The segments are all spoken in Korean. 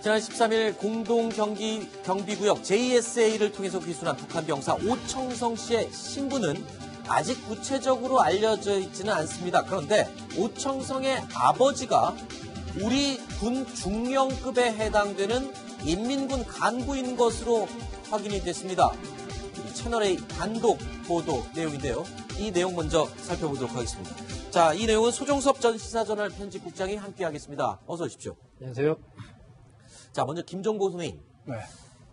지난 13일 공동경비구역 JSA를 통해서 귀순한 북한 병사 오청성 씨의 신분은 아직 구체적으로 알려져 있지는 않습니다. 그런데 오청성의 아버지가 우리 군 중령급에 해당되는 인민군 간부인 것으로 확인이 됐습니다. 채널A 단독 보도 내용인데요. 이 내용 먼저 살펴보도록 하겠습니다. 자, 이 내용은 소종섭 전 시사저널 편집국장이 함께하겠습니다. 어서 오십시오. 안녕하세요. 자, 먼저 김종보 선생님. 네.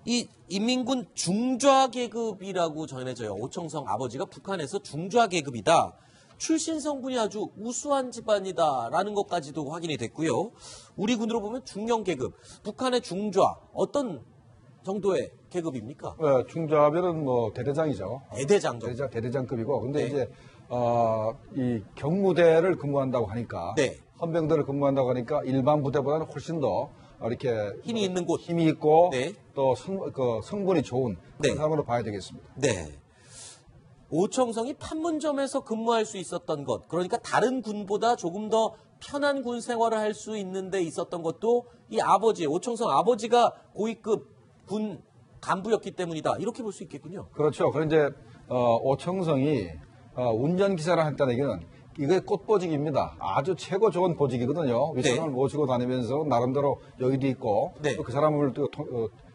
이 인민군 중좌 계급이라고 전해져요. 오청성 아버지가 북한에서 중좌 계급이다. 출신 성분이 아주 우수한 집안이다라는 것까지도 확인이 됐고요. 우리 군으로 보면 중령 계급, 북한의 중좌 어떤 정도의 계급입니까? 중좌하면은 뭐 대대장이죠. 대대장 정도. 대대장급이고, 근데 네. 이제 이 경무대를 근무한다고 하니까, 네. 헌병대를 근무한다고 하니까 일반 부대보다는 훨씬 더 이렇게 힘이 있는 곳, 힘이 있고 네. 또 성분이 좋은 그런 네. 사람으로 봐야 되겠습니다. 네. 오청성이 판문점에서 근무할 수 있었던 것, 그러니까 다른 군보다 조금 더 편한 군 생활을 할 수 있는 데 있었던 것도 이 아버지, 오청성 아버지가 고위급 군 간부였기 때문이다. 이렇게 볼 수 있겠군요. 그렇죠. 그런데 이제 오청성이 운전기사를 했다는 얘기는 이게 꽃보직입니다. 아주 최고 좋은 보직이거든요. 윗사람을 모시고 다니면서 나름대로 여유도 있고 네. 또 그 사람을 또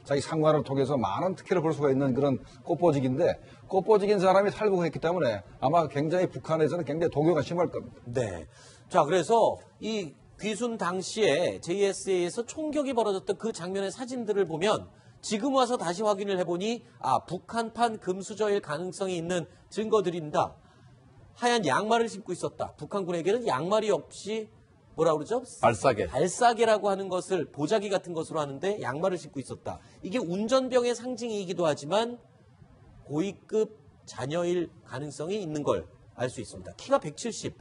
자기 상관을 통해서 많은 특혜를 볼 수가 있는 그런 꽃보직인데 꽃보직인 사람이 탈북했기 때문에 아마 굉장히 북한에서는 굉장히 동요가 심할 겁니다. 네. 자, 그래서 이 귀순 당시에 JSA에서 총격이 벌어졌던 그 장면의 사진들을 보면 지금 와서 다시 확인을 해보니 북한판 금수저일 가능성이 있는 증거들입니다. 하얀 양말을 신고 있었다. 북한군에게는 양말이 없이 뭐라 그러죠? 발사계. 발사계라고 하는 것을 보자기 같은 것으로 하는데 양말을 신고 있었다. 이게 운전병의 상징이기도 하지만 고위급 자녀일 가능성이 있는 걸 알 수 있습니다. 키가 170.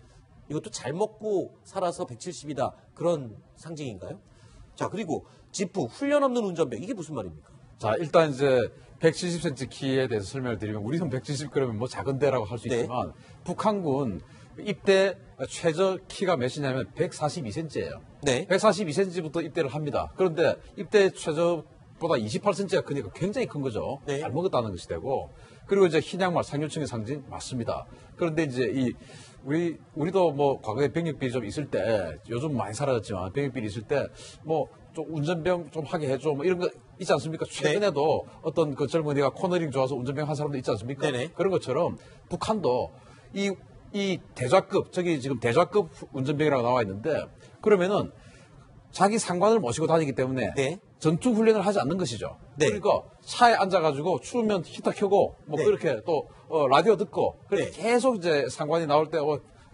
이것도 잘 먹고 살아서 170이다. 그런 상징인가요? 자, 그리고 지프, 훈련 없는 운전병. 이게 무슨 말입니까? 자, 일단 이제 170cm 키에 대해서 설명을 드리면 우리는 170 그러면 뭐 작은 데라고 할 수 있지만 북한군 입대 최저 키가 몇이냐면 142cm예요. 네. 142cm부터 입대를 합니다. 그런데 입대 최저보다 28cm가 크니까 굉장히 큰 거죠. 네. 잘 먹었다는 것이 되고 그리고 이제 흰 양말 상류층의 상징 맞습니다. 그런데 이제 우리도 뭐 과거에 병역비리 좀 있을 때 요즘 많이 사라졌지만 병역비리 있을 때 뭐 좀 운전병 좀 하게 해줘 뭐 이런 거 있지 않습니까? 최근에도 어떤 그 젊은이가 코너링 좋아서 운전병 한 사람도 있지 않습니까? 네네. 그런 것처럼 북한도 이 대좌급 저기 지금 대좌급 운전병이라고 나와 있는데 그러면은 자기 상관을 모시고 다니기 때문에 네. 전투 훈련을 하지 않는 것이죠. 네. 그러니까 차에 앉아가지고 추우면 히터 켜고 뭐 네. 그렇게 또 라디오 듣고 그렇게 네. 계속 이제 상관이 나올 때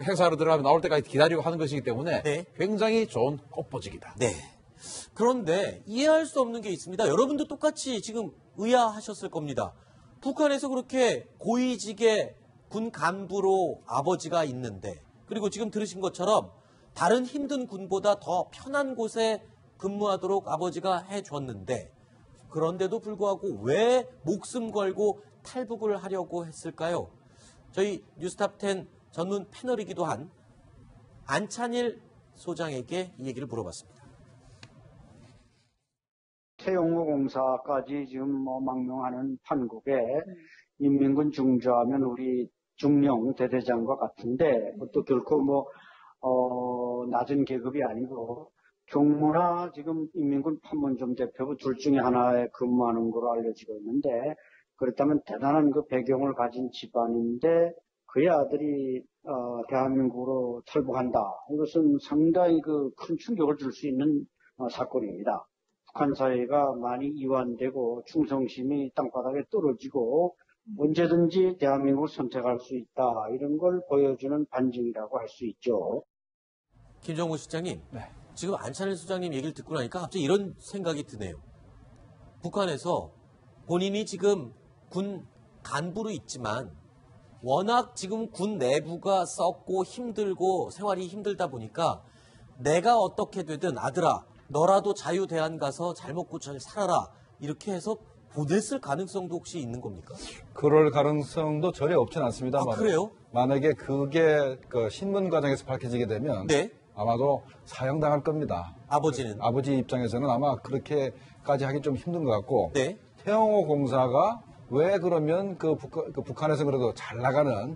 행사로 들어가면 나올 때까지 기다리고 하는 것이기 때문에 네. 굉장히 좋은 꽃보직이다. 네. 그런데 이해할 수 없는 게 있습니다. 여러분도 똑같이 지금 의아하셨을 겁니다. 북한에서 그렇게 고위직의 군 간부로 아버지가 있는데 그리고 지금 들으신 것처럼 다른 힘든 군보다 더 편한 곳에 근무하도록 아버지가 해줬는데 그런데도 불구하고 왜 목숨 걸고 탈북을 하려고 했을까요? 저희 뉴스탑10 전문 패널이기도 한 안찬일 소장에게 이 얘기를 물어봤습니다. 태용호 공사까지 지금 뭐 망명하는 판국에 인민군 중좌하면 우리 중령 대대장과 같은데 그것도 결코 뭐 낮은 계급이 아니고 경무나 지금 인민군 판문점 대표부 둘 중에 하나에 근무하는 걸로 알려지고 있는데 그렇다면 대단한 그 배경을 가진 집안인데 그의 아들이 대한민국으로 탈북한다. 이것은 상당히 그 큰 충격을 줄 수 있는 사건입니다. 북한 사회가 많이 이완되고 충성심이 땅바닥에 떨어지고 언제든지 대한민국을 선택할 수 있다. 이런 걸 보여주는 반증이라고 할 수 있죠. 김정우 실장님, 네. 지금 안찬일 소장님 얘기를 듣고 나니까 갑자기 이런 생각이 드네요. 북한에서 본인이 지금 군 간부로 있지만 워낙 지금 군 내부가 썩고 힘들고 생활이 힘들다 보니까 내가 어떻게 되든 아들아 너라도 자유대한 가서 잘 먹고 잘 살아라 이렇게 해서 보냈을 가능성도 혹시 있는 겁니까? 그럴 가능성도 전혀 없지는 않습니다. 그래요? 만약에 그게 그 신문 과정에서 밝혀지게 되면 네. 아마도 사형당할 겁니다. 아버지는. 아버지 입장에서는 아마 그렇게까지 하기 좀 힘든 것 같고 네. 태영호 공사가 왜 그러면 그 북한에서 그래도 잘 나가는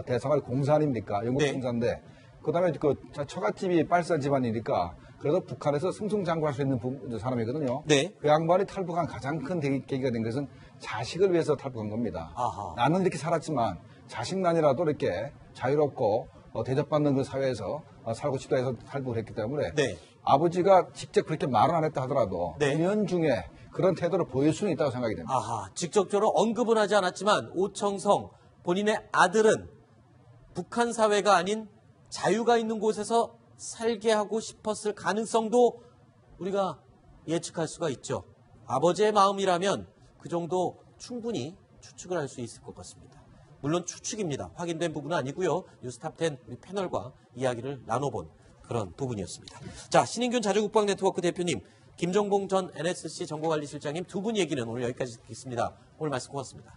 대사관 공사 아닙니까? 영국 네. 공사인데 그다음에 그 처갓집이 빨사 집안이니까 그래도 북한에서 승승장구할 수 있는 사람이거든요. 네. 그 양반이 탈북한 가장 큰 계기가 된 것은 자식을 위해서 탈북한 겁니다. 아하. 나는 이렇게 살았지만 자식난이라도 이렇게 자유롭고 대접받는 그 사회에서 살고 싶다 해서 탈북을 했기 때문에 네. 아버지가 직접 그렇게 말은 안 했다 하더라도 네. 은연중에 그런 태도를 보일 수는 있다고 생각이 됩니다. 아하, 직접적으로 언급은 하지 않았지만 오청성 본인의 아들은 북한 사회가 아닌 자유가 있는 곳에서 살게 하고 싶었을 가능성도 우리가 예측할 수가 있죠. 아버지의 마음이라면 그 정도 충분히 추측을 할 수 있을 것 같습니다. 물론 추측입니다. 확인된 부분은 아니고요. 뉴스탑10 우리 패널과 이야기를 나눠본 그런 두 분이었습니다. 자, 신인균 자주국방 네트워크 대표님, 김정봉 전 NSC 정보관리실장님 두 분 얘기는 오늘 여기까지 듣겠습니다. 오늘 말씀 고맙습니다.